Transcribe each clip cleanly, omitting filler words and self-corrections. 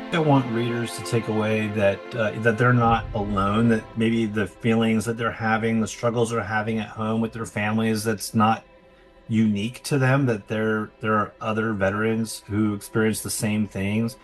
I want readers to take away that they're not alone, that maybe the feelings that they're having, the struggles they're having at home with their families, that's not unique to them, that there are other veterans who experience the same things.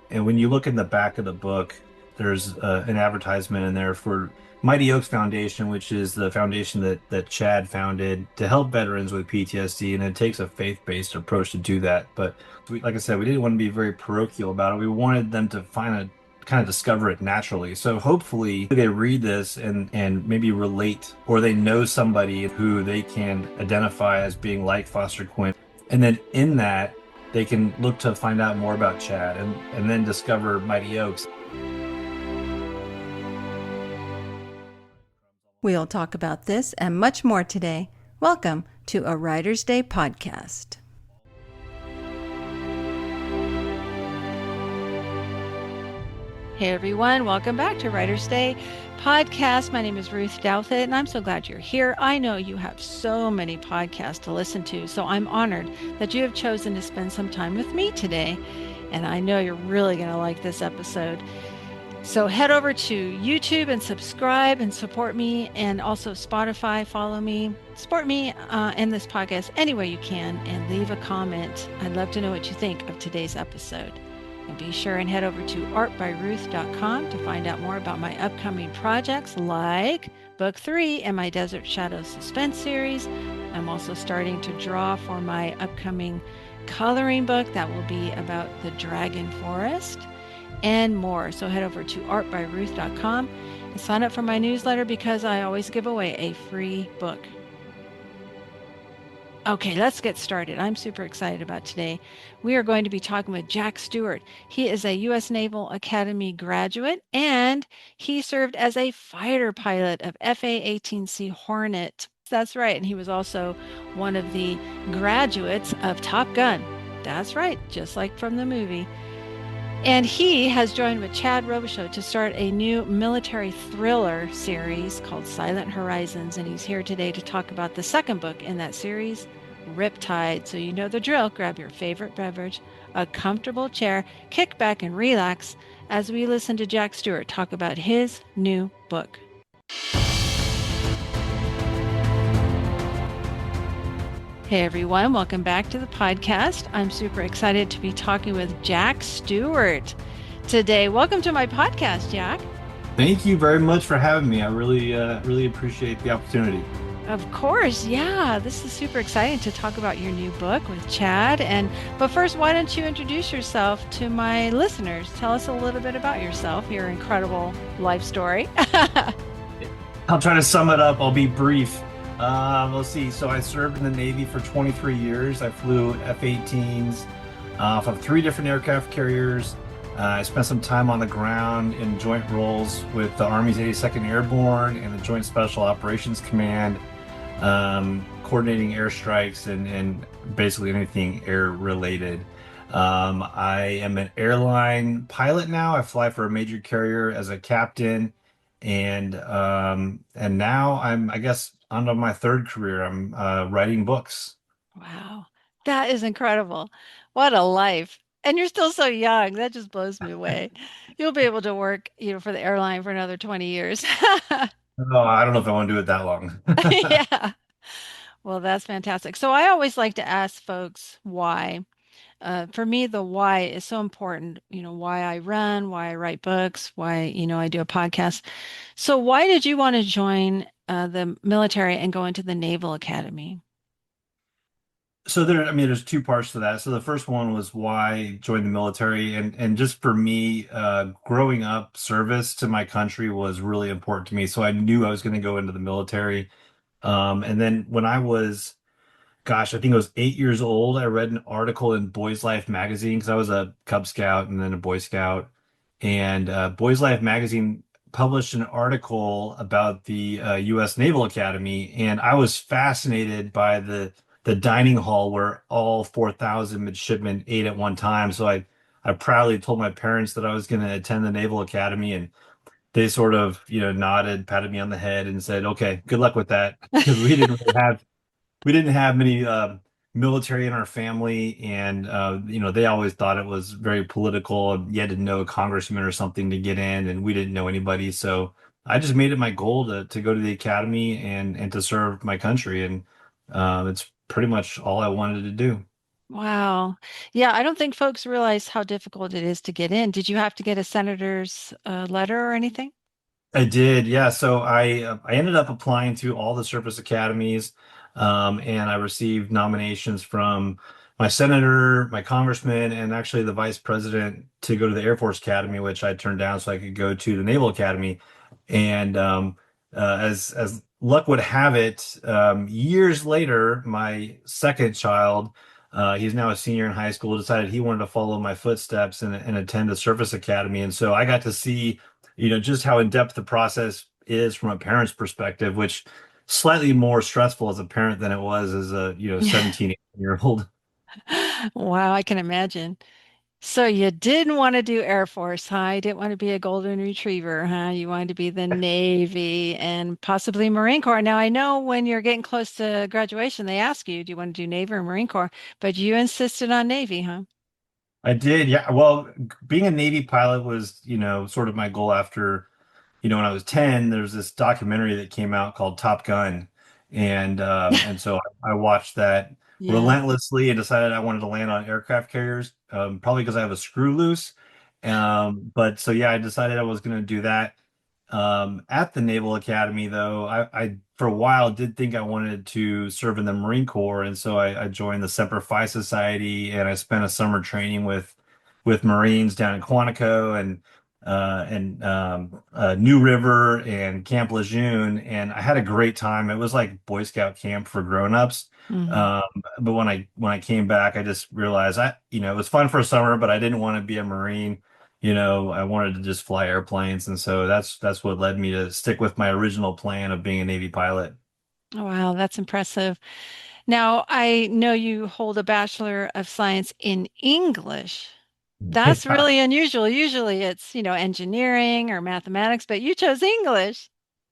And when you look in the back of the book, there's an advertisement in there for Mighty Oaks Foundation, which is the foundation that Chad founded to help veterans with PTSD, and it takes a faith-based approach to do that. But like I said, we didn't want to be very parochial about it. We wanted them to find a kind of discover it naturally. So hopefully they read this and maybe relate, or they know somebody who they can identify as being like Foster Quinn. And then in that, they can look to find out more about Chad and then discover Mighty Oaks. We'll talk about this and much more today. Welcome to a Writer's Day podcast. Hey everyone, welcome back to Writer's Day podcast. My name is Ruth Douthit, and I'm so glad you're here. I know you have so many podcasts to listen to, so I'm honored that you have chosen to spend some time with me today, and I know you're really going to like this episode. So head over to YouTube and subscribe and support me, and also Spotify, follow me, support me in this podcast any way you can, and leave a comment. I'd love to know what you think of today's episode. And be sure and head over to artbyruth.com to find out more about my upcoming projects like Book 3 in my Desert Shadows Suspense series. I'm also starting to draw for my upcoming coloring book that will be about the Dragon Forest and more. So head over to artbyruth.com and sign up for my newsletter because I always give away a free book. Okay, let's get started. I'm super excited about today. We are going to be talking with Jack Stewart. He is a U.S. Naval Academy graduate, and he served as a fighter pilot of FA-18C Hornet. That's right, and he was also one of the graduates of Top Gun. That's right, just like from the movie. And he has joined with Chad Robichaux to start a new military thriller series called Silent Horizons. And he's here today to talk about the second book in that series, Riptide. So you know the drill. Grab your favorite beverage, a comfortable chair, kick back and relax as we listen to Jack Stewart talk about his new book. Hey everyone, welcome back to the podcast. I'm super excited to be talking with Jack Stewart today. Welcome to my podcast, Jack. Thank you very much for having me. I really appreciate the opportunity. Of course, yeah. This is super exciting to talk about your new book with Chad. But first, why don't you introduce yourself to my listeners? Tell us a little bit about yourself, your incredible life story. I'll try to sum it up. I'll be brief. Let's see. So I served in the Navy for 23 years. I flew F-18s from 3 different aircraft carriers. I spent some time on the ground in joint roles with the Army's 82nd Airborne and the Joint Special Operations Command, coordinating airstrikes and basically anything air related. I am an airline pilot now. I fly for a major carrier as a captain, and now I'm, I guess, on to my third career. I'm writing books. Wow, that is incredible. What a life. And you're still so young. That just blows me away. You'll be able to work, for the airline for another 20 years. Oh, I don't know if I want to do it that long. Yeah. Well, that's fantastic. So I always like to ask folks why. For me, the why is so important. Why I run, why I write books, why, I do a podcast. So why did you want to join the military and go into the Naval Academy? So there's 2 parts to that. So the first one was why I joined the military, and just for me, growing up, service to my country was really important to me. So I knew I was going to go into the military. And then when I was, gosh, I think I was 8 years old, I read an article in Boys Life magazine because I was a Cub Scout and then a Boy Scout. And Boys Life magazine published an article about the U.S. Naval Academy, and I was fascinated by the dining hall where all 4,000 midshipmen ate at one time. So I proudly told my parents that I was going to attend the Naval Academy, and they sort of, nodded, patted me on the head, and said, "Okay, good luck with that," because we didn't have many military in our family, and they always thought it was very political. You had to know a congressman or something to get in, and we didn't know anybody. So I just made it my goal to go to the academy and to serve my country, and it's pretty much all I wanted to do. Wow. Yeah, I don't think folks realize how difficult it is to get in. Did you have to get a senator's letter or anything? I did, yeah. So I ended up applying to all the service academies, and I received nominations from my senator, my congressman, and actually the vice president to go to the Air Force Academy, which I turned down so I could go to the Naval Academy. And as luck would have it, years later, my second child, he's now a senior in high school, decided he wanted to follow my footsteps and attend the service academy, and so I got to see just how in depth the process is from a parent's perspective, which slightly more stressful as a parent than it was as a, 17, 18-year old. Wow, I can imagine. So you didn't want to do Air Force, huh? You didn't want to be a golden retriever, huh? You wanted to be the Navy and possibly Marine Corps. Now I know when you're getting close to graduation, they ask you, do you want to do Navy or Marine Corps? But you insisted on Navy, huh? I did, yeah. Well, being a Navy pilot was, sort of my goal after when I was 10, there's this documentary that came out called Top Gun. And so I watched that Yeah. relentlessly and decided I wanted to land on aircraft carriers, probably because I have a screw loose. But so yeah, I decided I was going to do that. At the Naval Academy, though, I for a while did think I wanted to serve in the Marine Corps, and so I joined the Semper Fi Society, and I spent a summer training with Marines down in Quantico and New River and Camp Lejeune, and I had a great time. It was like Boy Scout camp for grown-ups. Mhm. Um, but when I came back, I just realized it was fun for a summer, but I didn't want to be a Marine. I wanted to just fly airplanes, and so that's what led me to stick with my original plan of being a Navy pilot. Wow, that's impressive. Now, I know you hold a Bachelor of Science in English. That's Yeah, really unusual. Usually it's, engineering or mathematics, but you chose English.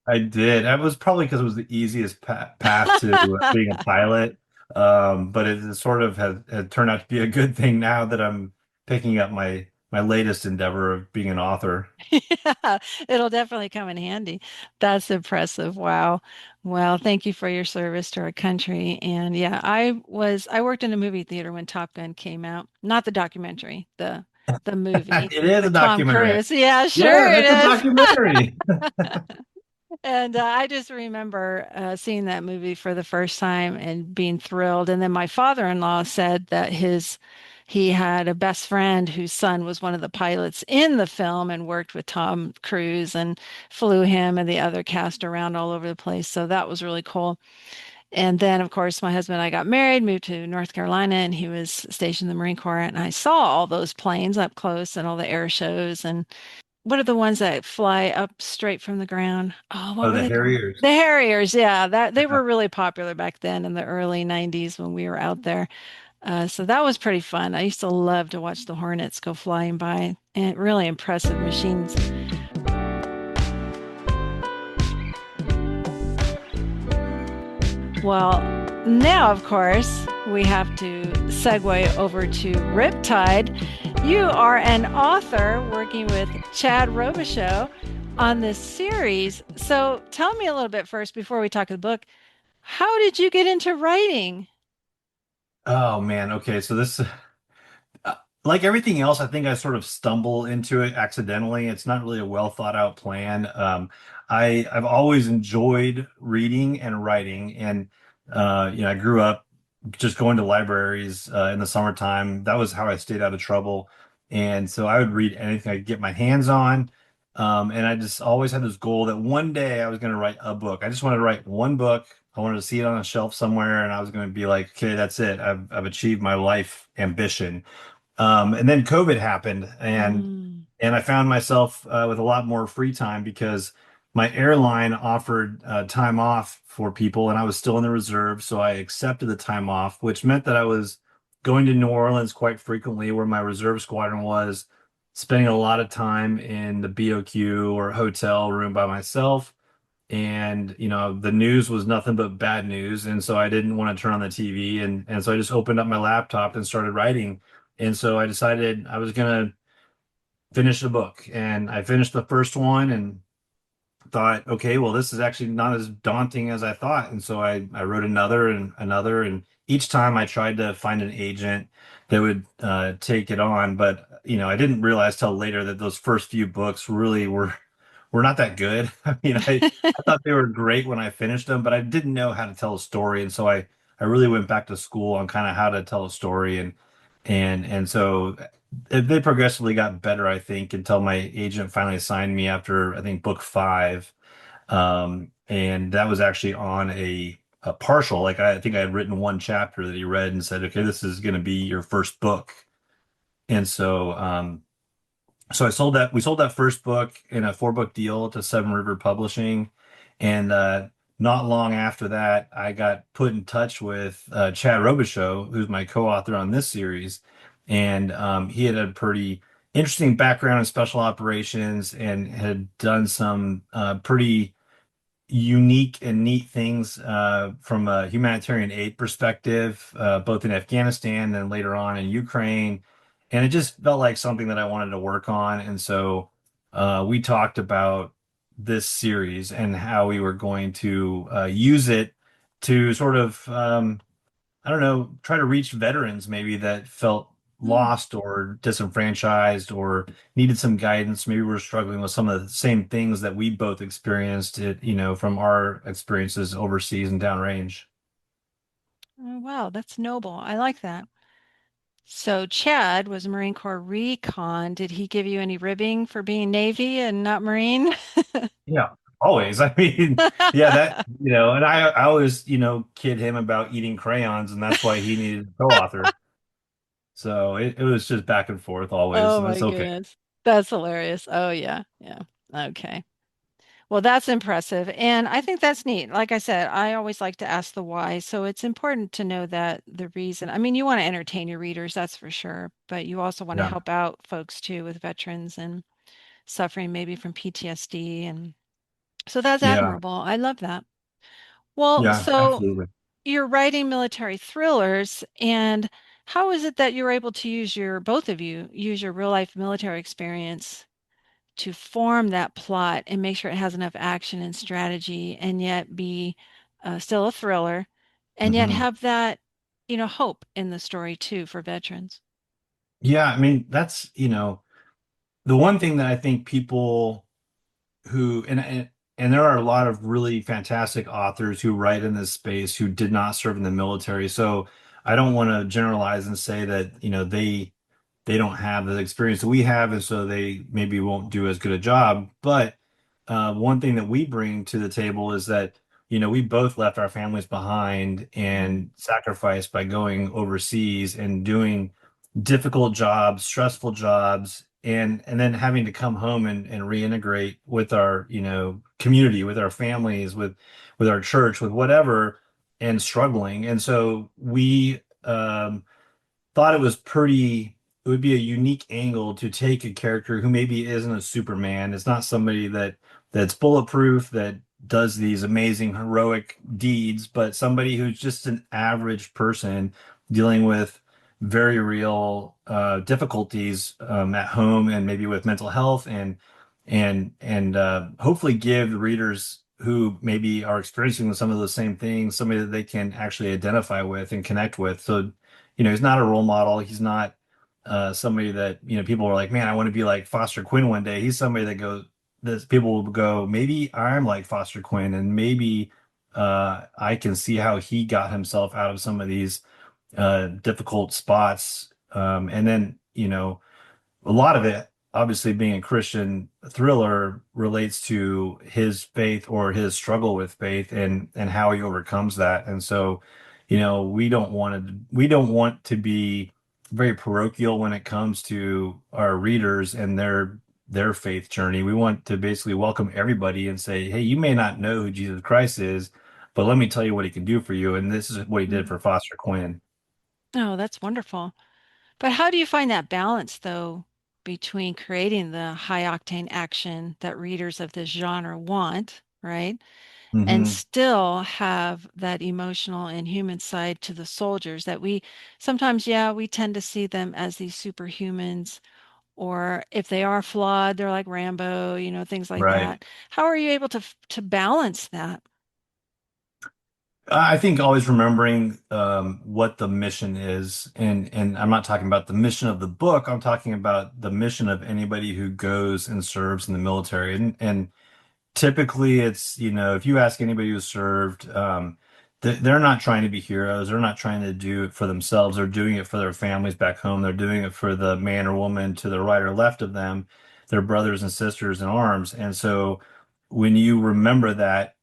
I did. That was probably because it was the easiest path to being a pilot. But it sort of had turned out to be a good thing now that I'm picking up my latest endeavor of being an author. Yeah, it'll definitely come in handy. That's impressive. Wow. Well, thank you for your service to our country. And yeah, I worked in a movie theater when Top Gun came out. Not the documentary, the movie It is a with Tom documentary. Cruise. Yeah, Yeah, sure it that's a is. documentary. And I just remember seeing that movie for the first time and being thrilled. And then my father-in-law said that he had a best friend whose son was one of the pilots in the film and worked with Tom Cruise and flew him and the other cast around all over the place. So that was really cool. And then, of course, my husband and I got married, moved to North Carolina, and he was stationed in the Marine Corps. And I saw all those planes up close and all the air shows and what are the ones that fly up straight from the ground? Oh, what Oh, were the they called? Harriers. The Harriers. Yeah, that they were really popular back then in the early 90s when we were out there. So that was pretty fun. I used to love to watch the Hornets go flying by and really impressive machines. Well, now, of course, we have to segue over to Riptide. You are an author working with Chad Robichaux on this series. So tell me a little bit first before we talk of the book. How did you get into writing? Oh man, okay. So this like everything else, I think I sort of stumble into it accidentally. It's not really a well thought out plan. I've always enjoyed reading and writing, and I grew up just going to libraries in the summertime. That was how I stayed out of trouble, and so I would read anything I could get my hands on. And I just always had this goal that one day I was going to write a book. I just wanted to write one book. I wanted to see it on a shelf somewhere, and I was going to be like, okay, that's it. I've achieved my life ambition. And then COVID happened, Mm. and I found myself with a lot more free time because my airline offered time off for people, and I was still in the reserve, so I accepted the time off, which meant that I was going to New Orleans quite frequently, where my reserve squadron was, spending a lot of time in the BOQ or hotel room by myself. and the news was nothing but bad news, and so I didn't want to turn on the TV, and so I just opened up my laptop and started writing. And so I decided I was gonna finish the book, and I finished the first one and thought, okay, well, this is actually not as daunting as I thought. And so I wrote another and another. And each time I tried to find an agent that would take it on. But, I didn't realize till later that those first few books really were not that good. I mean, I thought they were great when I finished them, but I didn't know how to tell a story. And so I really went back to school on kind of how to tell a story. And so they progressively got better, I think, until my agent finally signed me after, I think, book five. And that was actually on a partial. Like I think I had written one chapter that he read and said, okay, this is going to be your first book. And so we sold that first book in a four-book deal to Seven River Publishing. And not long after that, I got put in touch with Chad Robichaux, who's my co-author on this series. And he had a pretty interesting background in special operations and had done some pretty unique and neat things from a humanitarian aid perspective, both in Afghanistan and later on in Ukraine. And it just felt like something that I wanted to work on. And so we talked about this series and how we were going to use it to sort of I don't know, try to reach veterans maybe that felt Mm. lost or disenfranchised or needed some guidance. Maybe we're struggling with some of the same things that we both experienced from our experiences overseas and downrange. Oh, wow, that's noble. I like that. So Chad was Marine Corps Recon. Did he give you any ribbing for being Navy and not Marine? Yeah, always. I mean, yeah, and I always, kid him about eating crayons, and that's why he needed a co-author. So it was just back and forth always, Oh and my it's okay. goodness. That's hilarious. Oh yeah. Yeah. Okay. Well, that's impressive. And I think that's neat. Like I said, I always like to ask the why. So it's important to know that the reason. I mean, you want to entertain your readers, that's for sure, but you also want to Yeah, help out folks too with veterans and suffering maybe from PTSD. And so that's yeah, admirable. I love that. Well, yeah, so absolutely. you're writing military thrillers, and how is it that you're able to use both of you, use your real life military experience to form that plot and make sure it has enough action and strategy and yet be still a thriller and yet hmm have that, hope in the story too for veterans? Yeah, I mean, that's, the one thing that I think people who and there are a lot of really fantastic authors who write in this space who did not serve in the military. So I don't want to generalize and say that, they don't have the experience that we have, and so they maybe won't do as good a job. But one thing that we bring to the table is that, we both left our families behind Mm. and sacrificed by going overseas and doing difficult jobs, stressful jobs, and then having to come home and reintegrate with our, community, with our families, with our church, with whatever, and struggling. And so we thought it would be a unique angle to take a character who maybe isn't a Superman. It's not somebody that's bulletproof, that does these amazing heroic deeds, but somebody who's just an average person dealing with very real difficulties at home and maybe with mental health, and hopefully give the readers who maybe are experiencing some of those same things somebody that they can actually identify with and connect with. So he's not a role model. He's not somebody that, people are like, man, I want to be like Foster Quinn one day. He's somebody that that people will go, maybe I'm like Foster Quinn, and maybe I can see how he got himself out of some of these difficult spots. And then, a lot of it, obviously being a Christian thriller, relates to his faith or his struggle with faith and how he overcomes that. And so, we don't want to be very parochial when it comes to our readers and their faith journey. We want to basically welcome everybody and say, hey, you may not know who Jesus Christ is, but let me tell you what he can do for you. And this is what he did Mm. for Foster Quinn. Oh, that's wonderful. But how do you find that balance, though, between creating the high octane action that readers of this genre want? right? And Hmm. still have that emotional and human side to the soldiers that we sometimes, yeah, we tend to see them as these superhumans, or if they are flawed, they're like Rambo, things like Right. that. How are you able to balance that? I think always remembering what the mission is, and I'm not talking about the mission of the book. I'm talking about the mission of anybody who goes and serves in the military. And typically, it's, if you ask anybody who served, they're not trying to be heroes. They're not trying to do it for themselves. They're doing it for their families back home. They're doing it for the man or woman to the right or left of them, their brothers and sisters in arms. And so, when you remember that,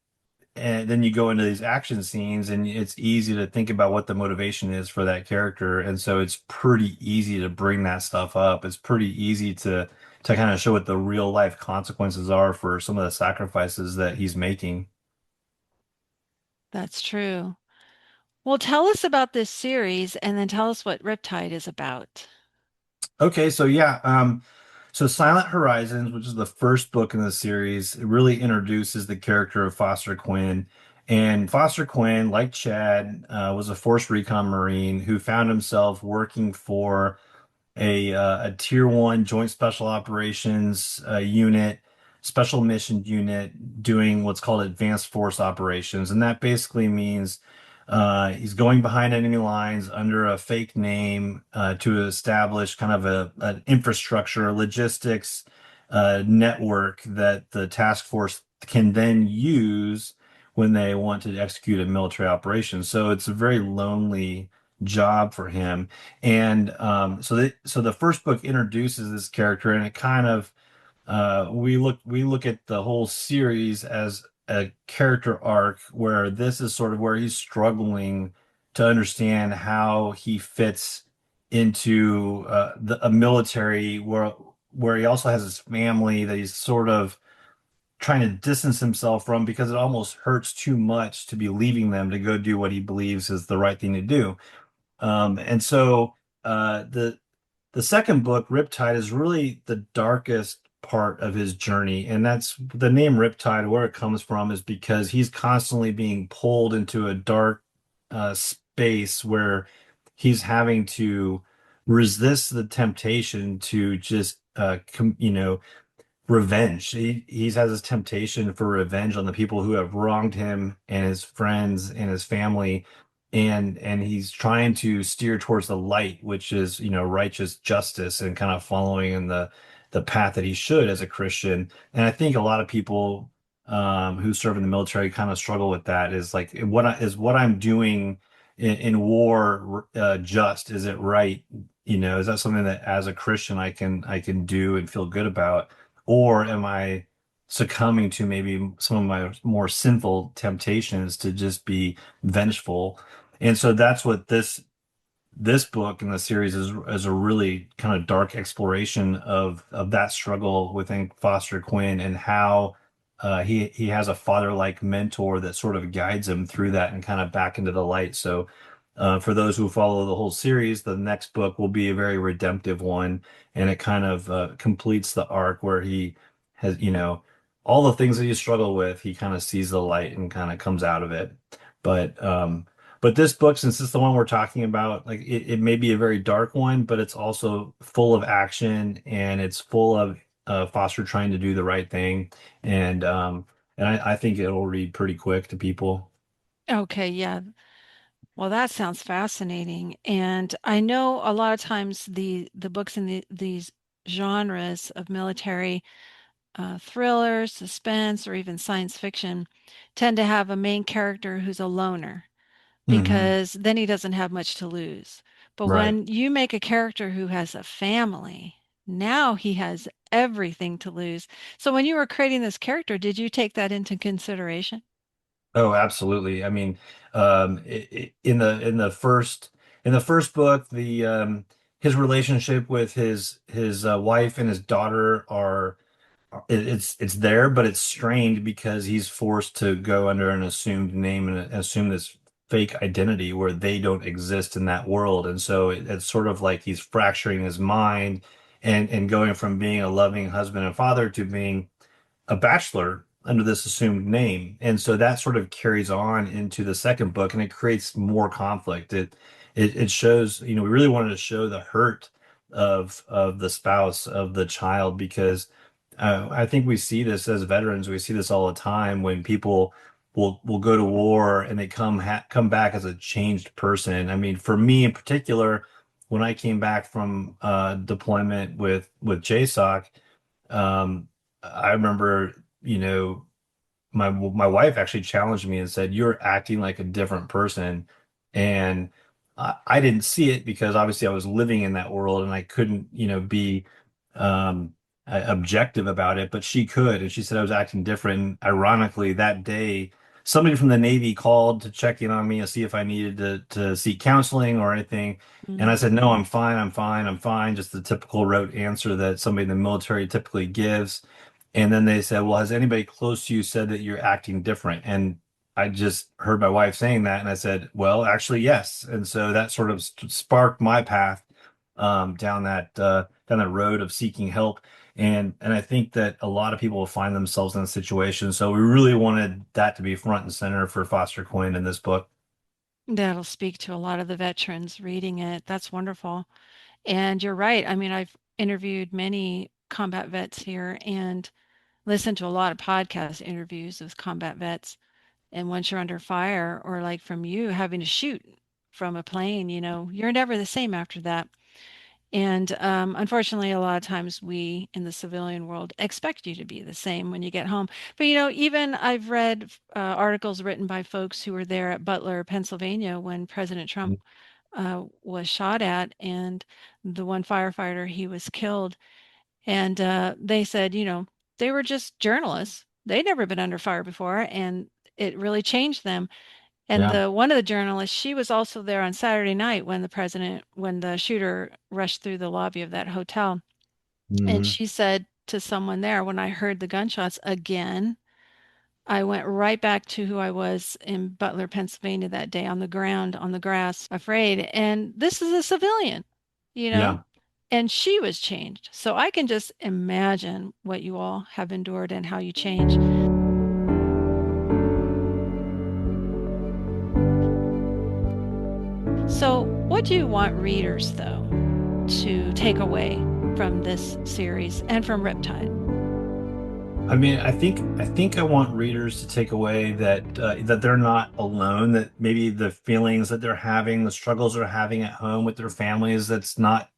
and then you go into these action scenes, and it's easy to think about what the motivation is for that character. And so it's pretty easy to bring that stuff up. It's pretty easy to kind of show what the real life consequences are for some of the sacrifices that he's making. That's true. Well, tell us about this series and then tell us what Riptide is about. Okay, so yeah, so Silent Horizons, which is the first book in the series, it really introduces the character of Foster Quinn. And Foster Quinn, like Chad, was a forced recon Marine who found himself working for a tier one joint special operations unit, special mission unit doing what's called advanced force operations. And that basically means he's going behind enemy lines under a fake name to establish kind of an infrastructure, logistics network that the task force can then use when they want to execute a military operation. So it's a very lonely job for him. And so the first book introduces this character, and it kind of we look at the whole series as a character arc where this is sort of where he's struggling to understand how he fits into a military where he also has his family that he's sort of trying to distance himself from because it almost hurts too much to be leaving them to go do what he believes is the right thing to do. And so the second book, Riptide, is really the darkest part of his journey, and that's the name Riptide. Where it comes from is because he's constantly being pulled into a dark space where he's having to resist the temptation to just revenge. He's has this temptation for revenge on the people who have wronged him and his friends and his family, and he's trying to steer towards the light, which is, righteous justice and kind of following in the path that he should as a Christian. And I think a lot of people who serve in the military kind of struggle with that. Is like, what I'm doing in war just? Is it right? Is that something that as a Christian I can do and feel good about? Or am I succumbing to maybe some of my more sinful temptations to just be vengeful? And so that's what this book in the series is a really kind of dark exploration of that struggle within Foster Quinn, and how he has a father-like mentor that sort of guides him through that and kind of back into the light. So for those who follow the whole series, the next book will be a very redemptive one, and it kind of completes the arc where he has, all the things that you struggle with, he kind of sees the light and kind of comes out of it. But this book, since it's the one we're talking about, like it may be a very dark one, but it's also full of action, and it's full of Foster trying to do the right thing. And I think it'll read pretty quick to people. Okay, yeah. Well, that sounds fascinating. And I know a lot of times the books in these genres of military thrillers, suspense, or even science fiction tend to have a main character who's a loner Hmm. because then he doesn't have much to lose. But Right. when you make a character who has a family, now he has everything to lose. So when you were creating this character, did you take that into consideration? Oh, absolutely. I mean, in the first book, the his relationship with his wife and his daughter it's there, but it's strained because he's forced to go under an assumed name and assume this fake identity where they don't exist in that world. And so it's sort of like he's fracturing his mind and going from being a loving husband and father to being a bachelor under this assumed name. And so that sort of carries on into the second book, and it creates more conflict. It shows, we really wanted to show the hurt of the spouse of the child, because I think we see this as veterans. We see this all the time when people will go to war and they come back as a changed person. I mean, for me in particular, when I came back from deployment with JSOC, I remember, my wife actually challenged me and said, "You're acting like a different person," and I didn't see it because obviously I was living in that world and I couldn't, be um, objective about it. But she could, and she said I was acting different. And ironically, that day, somebody from the Navy called to check in on me and see if I needed to seek counseling or anything. And I Mm. said, "No, I'm fine. I'm fine. I'm fine." Just the typical rote answer that somebody in the military typically gives. And then they said, "Well, has anybody close to you said that you're acting different?" And I just heard my wife saying that, and I said, "Well, actually, yes." And so that sort of sparked my path down that road of seeking help. And I think that a lot of people will find themselves in a situation. So we really wanted that to be front and center for Foster Quinn in this book. That'll speak to a lot of the veterans reading it. That's wonderful. And you're right. I mean, I've interviewed many combat vets here and listened to a lot of podcast interviews with combat vets. And once you're under fire, or like from you having to shoot from a plane, you're never the same after that. And unfortunately, a lot of times we in the civilian world expect you to be the same when you get home. But even I've read articles written by folks who were there at Butler, Pennsylvania, when President Trump was shot at, and the one firefighter, he was killed. And they said, they were just journalists. They'd never been under fire before, and it really changed them. And Yeah. the one of the journalists, she was also there on Saturday night when the shooter rushed through the lobby of that hotel. And Hmm. she said to someone there, when I heard the gunshots again, I went right back to who I was in Butler, Pennsylvania that day on the ground, on the grass, afraid. And this is a civilian, you know? Yeah. And she was changed. So I can just imagine what you all have endured and how you change. So, what do you want readers, though, to take away from this series and from Riptide? I mean, I think I want readers to take away that they're not alone, that maybe the feelings that they're having, the struggles they're having at home with their families, that's not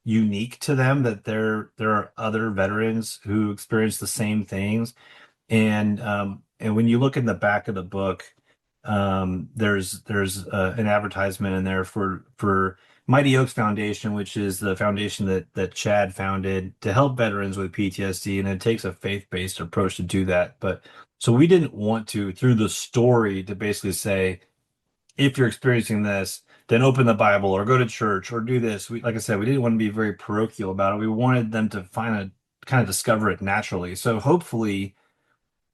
unique to them, that there are other veterans who experience the same things. And when you look in the back of the book, there's an advertisement in there for Mighty Oaks Foundation, which is the foundation that Chad founded to help veterans with PTSD, and it takes a faith-based approach to do that. But so we didn't want to, through the story, to basically say, if you're experiencing this, then open the Bible or go to church or do this. Like I said, we didn't want to be very parochial about it. We wanted them to kind of discover it naturally. So hopefully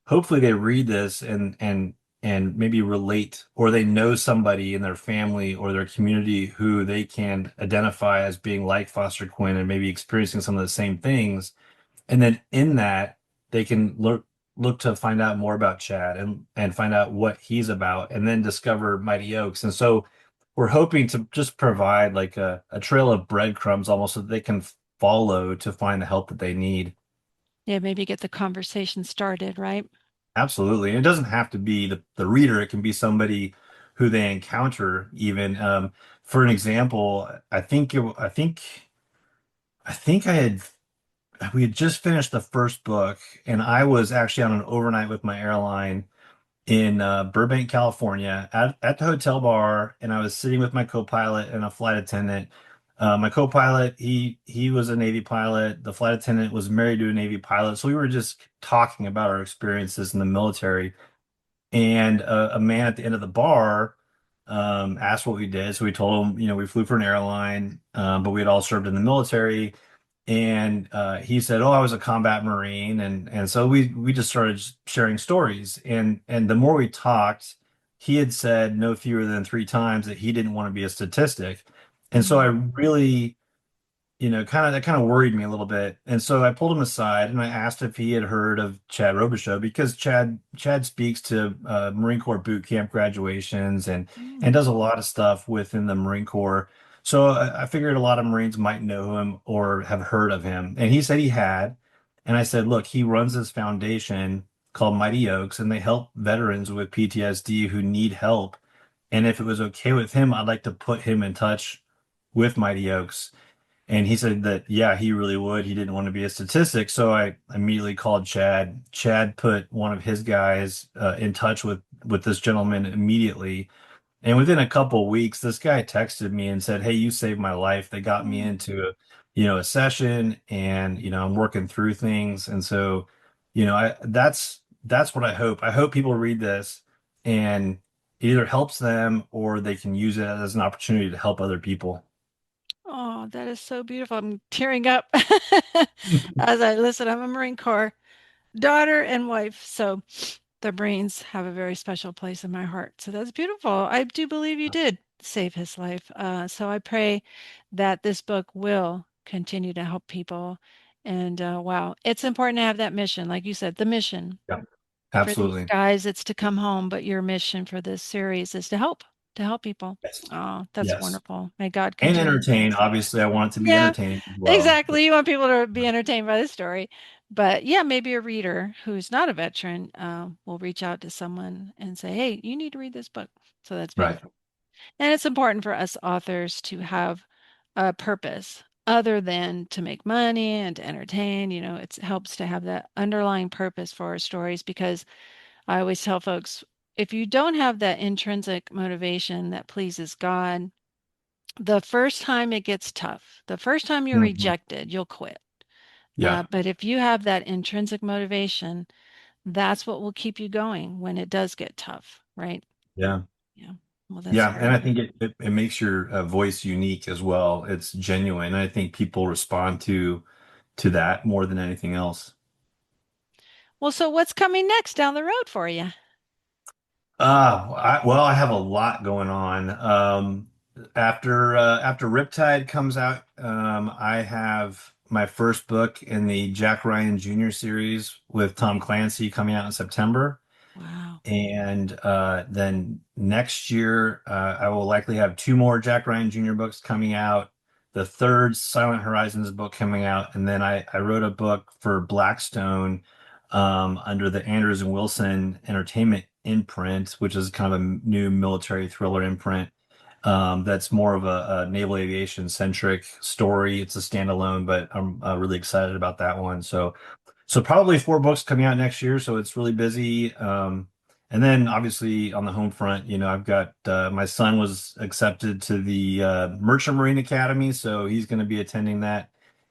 they read this and maybe relate, or they know somebody in their family or their community who they can identify as being like Foster Quinn and maybe experiencing some of the same things. And then in that, they can look to find out more about Chad and find out what he's about, and then discover Mighty Oaks. And so we're hoping to just provide like a trail of breadcrumbs almost, so that they can follow to find the help that they need. Yeah, maybe get the conversation started, right? Absolutely. And it doesn't have to be the reader. It can be somebody who they encounter even. For an example, I think we had just finished the first book, and I was actually on an overnight with my airline in Burbank, California, at the hotel bar, and I was sitting with my co-pilot and a flight attendant. My co-pilot, he was a Navy pilot. The flight attendant was married to a Navy pilot, so we were just talking about our experiences in the military. And a man at the end of the bar asked what we did. So we told him, we flew for an airline, but we had all served in the military. And he said, "Oh, I was a combat Marine," and so we just started sharing stories. And the more we talked, he had said no fewer than three times that he didn't want to be a statistic. And so I Mm. really that kind of worried me a little bit. And so I pulled him aside and I asked if he had heard of Chad Robichaux because Chad speaks to Marine Corps boot camp graduations and Mm. does a lot of stuff within the Marine Corps. So I figured a lot of Marines might know him or have heard of him. And he said he had. And I said, look, he runs this foundation called Mighty Oaks, and they help veterans with PTSD who need help. And if it was okay with him, I'd like to put him in touch with Mighty Oaks. And he said that, yeah, he really would. He didn't want to be a statistic. So I immediately called Chad. Chad put one of his guys in touch with this gentleman immediately. And within a couple of weeks, this guy texted me and said, "Hey, you saved my life. They got me Mm. into a session and, I'm working through things." And so, that's what I hope. I hope people read this and it either helps them or they can use it as an opportunity to help other people. Oh, that is so beautiful. I'm tearing up as I listen. I'm a Marine Corps daughter and wife, so the Marines have a very special place in my heart. So that's beautiful. I do believe you did save his life. So I pray that this book will continue to help people. And wow, it's important to have that mission. Like you said, the mission Yeah, for these absolutely. guys, it's to come home, but your mission for this series is to help people. Yes. Oh, that's Yes. wonderful. May God And continue to entertain. bless you. Obviously, I want it to be Yeah, entertaining as well. exactly. You want people to be entertained by the story. But yeah, maybe a reader who's not a veteran will reach out to someone and say, hey, you need to read this book. So that's Right. beautiful. And it's important for us authors to have a purpose other than to make money and to entertain. It helps to have that underlying purpose for our stories because I always tell folks if you don't have that intrinsic motivation that pleases God, the first time it gets tough, the first time you're Mhm. rejected, you'll quit. Yeah. But if you have that intrinsic motivation, that's what will keep you going when it does get tough, right? Yeah. Yeah. Well, that's Yeah. And I great. think it makes your voice unique as well. It's genuine. I think people respond to that more than anything else. Well, so what's coming next down the road for you? Well, I have a lot going on. After Riptide comes out, I have my first book in the Jack Ryan Jr. series with Tom Clancy coming out in September. Wow. And then next year, I will likely have two more Jack Ryan Jr. books coming out, the third Silent Horizons book coming out, and then I wrote a book for Blackstone under the Andrews and Wilson Entertainment imprint, which is kind of a new military thriller imprint. That's more of a naval aviation centric story. It's a standalone, but I'm really excited about that one. So probably four books coming out next year. So it's really busy. And then obviously on the home front, I've got my son was accepted to the Merchant Marine Academy, so he's going to be attending that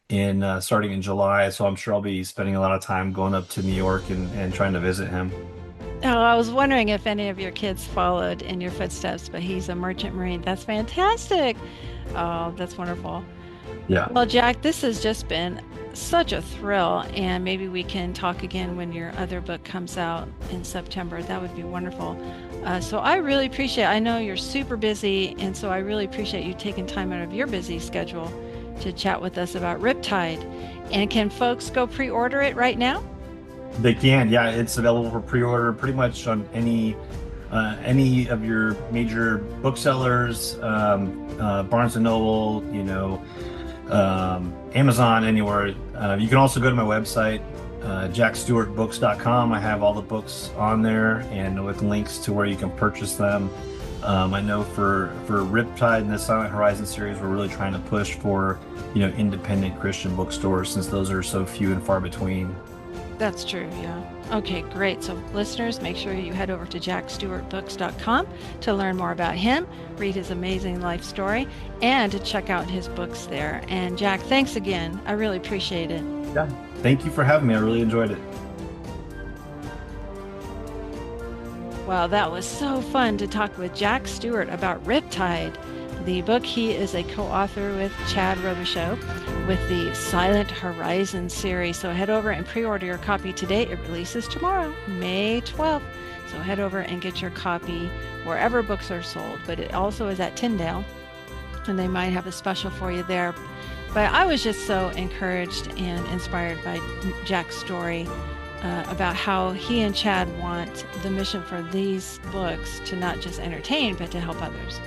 in starting in July. So I'm sure I'll be spending a lot of time going up to New York and trying to visit him. Oh, I was wondering if any of your kids followed in your footsteps, but he's a merchant marine. That's fantastic. Oh, that's wonderful. Yeah. Well, Jack, this has just been such a thrill, and maybe we can talk again when your other book comes out in September. That would be wonderful. So I really appreciate, I know you're super busy, and so I really appreciate you taking time out of your busy schedule to chat with us about Riptide. And can folks go pre-order it right now? They can. Yeah, it's available for pre-order pretty much on any of your major booksellers, Barnes and Noble, Amazon, anywhere. You can also go to my website, jackstewartbooks.com. I have all the books on there and with links to where you can purchase them. I know for Riptide and the Silent Horizon series, we're really trying to push for, independent Christian bookstores since those are so few and far between. That's true, yeah. Okay, great. So, listeners, make sure you head over to jackstewartbooks.com to learn more about him, read his amazing life story, and to check out his books there. And, Jack, thanks again. I really appreciate it. Yeah. Thank you for having me. I really enjoyed it. Wow, that was so fun to talk with Jack Stewart about Riptide, the book he is a co-author with Chad Robichaux with the Silent Horizon series. So head over and pre-order your copy today. It releases tomorrow, May 12th. So head over and get your copy wherever books are sold. But it also is at Tyndale, and they might have a special for you there. But I was just so encouraged and inspired by Jack's story about how he and Chad want the mission for these books to not just entertain, but to help others.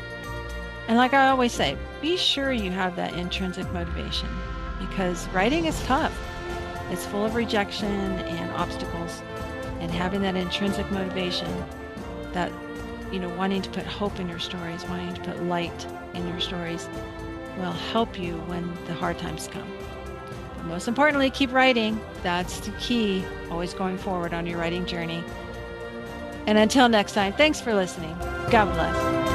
And like I always say, be sure you have that intrinsic motivation, because writing is tough. It's full of rejection and obstacles. And having that intrinsic motivation, that, wanting to put hope in your stories, wanting to put light in your stories, will help you when the hard times come. But most importantly, keep writing. That's the key. Always going forward on your writing journey. And until next time, thanks for listening. God bless.